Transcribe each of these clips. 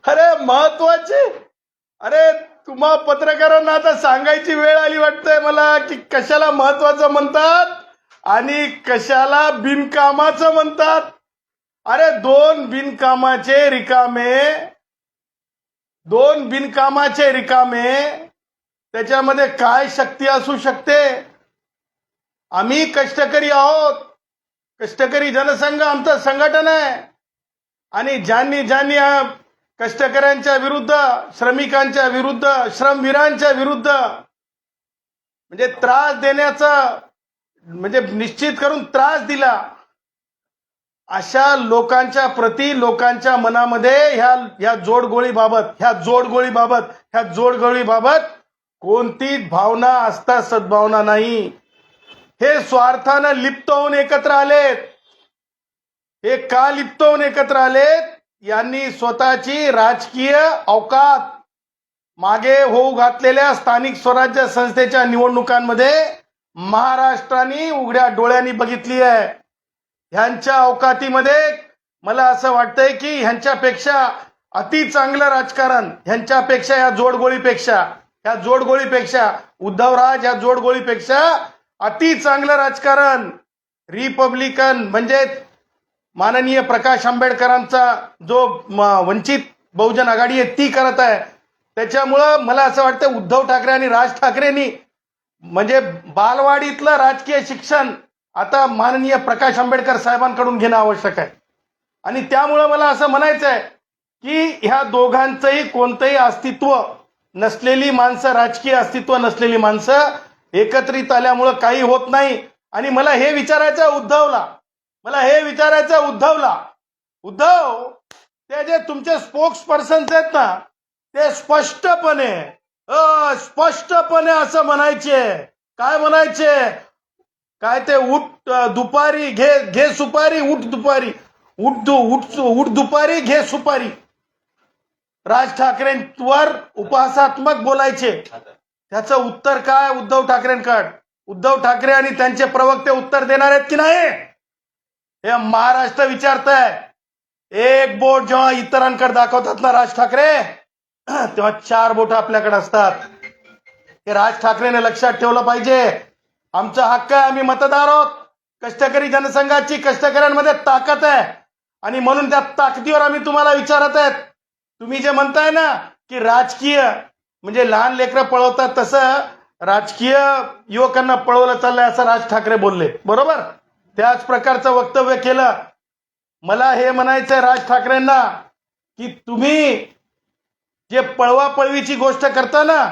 अरे महत्वाचे, अरे तुम्हा पत्रकारांना आता सांगायची वेळ आली वाटतंय मला की कशाला महत्वाचं म्हणतात आणि कशाला बिनकामाचं म्हणतात. अरे दोन बिनकामाचे रिकामे त्याच्यामध्ये काय शक्ती असू शकते. आम्ही कष्टकरी आहोत, कष्टकरी जनसंघ आमचं संघटन आहे आणि ज्यांनी कष्टकऱ्यांच्या विरुद्ध, श्रमिकांच्या विरुद्ध, श्रमवीरांच्या विरुद्ध म्हणजे त्रास देण्याचा म्हणजे निश्चित करून त्रास दिला, अशा लोकांच्या प्रती लोकांच्या मनामध्ये ह्या जोडगोळीबाबत कोणतीच भावना असता सद्भावना नाही. हे स्वार्थानं लिप्त होऊन एकत्र आलेत. हे का लिप्त होऊन एकत्र आलेत? यांनी स्वतःची राजकीय अवकात मागे होऊ घातलेल्या स्थानिक स्वराज्य संस्थेच्या निवडणुकांमध्ये महाराष्ट्राने उघड्या डोळ्यांनी बघितली आहे. ह्यांच्या अवकातीमध्ये मला असं वाटतंय की ह्यांच्यापेक्षा अति चांगलं राजकारण, ह्यांच्यापेक्षा ह्या जोडगोळीपेक्षा उद्धवराज ह्या जोडगोळीपेक्षा अति चांगलं राजकारण रिपब्लिकन म्हणजे माननीय प्रकाश आंबेडकरांचा जो वंचित बहुजन आघाडी आहे ती करत आहे. त्याच्यामुळं मला असं वाटतं उद्धव ठाकरे आणि राज ठाकरेंनी म्हणजे बालवाडीतलं राजकीय शिक्षण आता माननीय प्रकाश आंबेडकर साहेबांकडून घेणं आवश्यक आहे. आणि त्यामुळं मला असं म्हणायचं आहे की ह्या दोघांचंही कोणतंही अस्तित्व नसलेली माणसं, राजकीय अस्तित्व नसलेली माणसं एकत्रित आल्यामुळं काही होत नाही. आणि मला हे विचारायचं उद्धव ते जे तुमचे स्पोक्स पर्सन्स आहेत ना ते स्पष्टपणे असं म्हणायचे, काय म्हणायचे, काय ते उठ दुपारी घे सुपारी, उठ दुपारी घे सुपारी. राज ठाकरेंवर उपहासात्मक बोलायचे. त्याचं उत्तर काय उद्धव ठाकरेंकडे? उद्धव ठाकरे आणि त्यांचे प्रवक्ते उत्तर देणार आहेत की नाही हे महाराष्ट्र विचारतंय. एक बोट जेव्हा इतरांकडे दाखवतात ना राज ठाकरे तेव्हा 4 बोट आपल्याकडे असतात. हे राज ठाकरेने लक्षात ठेवलं पाहिजे. आमचा हक्क आहे, आम्ही मतदार आहोत. कष्टकरी जनसंघाची कष्टकऱ्यांमध्ये ताकद आहे आणि म्हणून त्या ताकदीवर आम्ही तुम्हाला विचारत आहेत. तुम्ही जे म्हणताय ना की राजकीय म्हणजे लहान लेकरं पळवतात तसं राजकीय युवकांना पळवलं चाललंय असं राज ठाकरे बोलले, बरोबर? त्याच प्रकारचं वक्तव्य केलं. मला हे म्हणायचंय राज ठाकरेंना की तुम्ही जे पळवापळवीची गोष्ट करता ना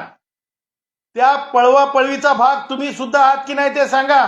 त्या पळवापळवीचा भाग तुम्ही सुद्धा आहात की नाही ते सांगा.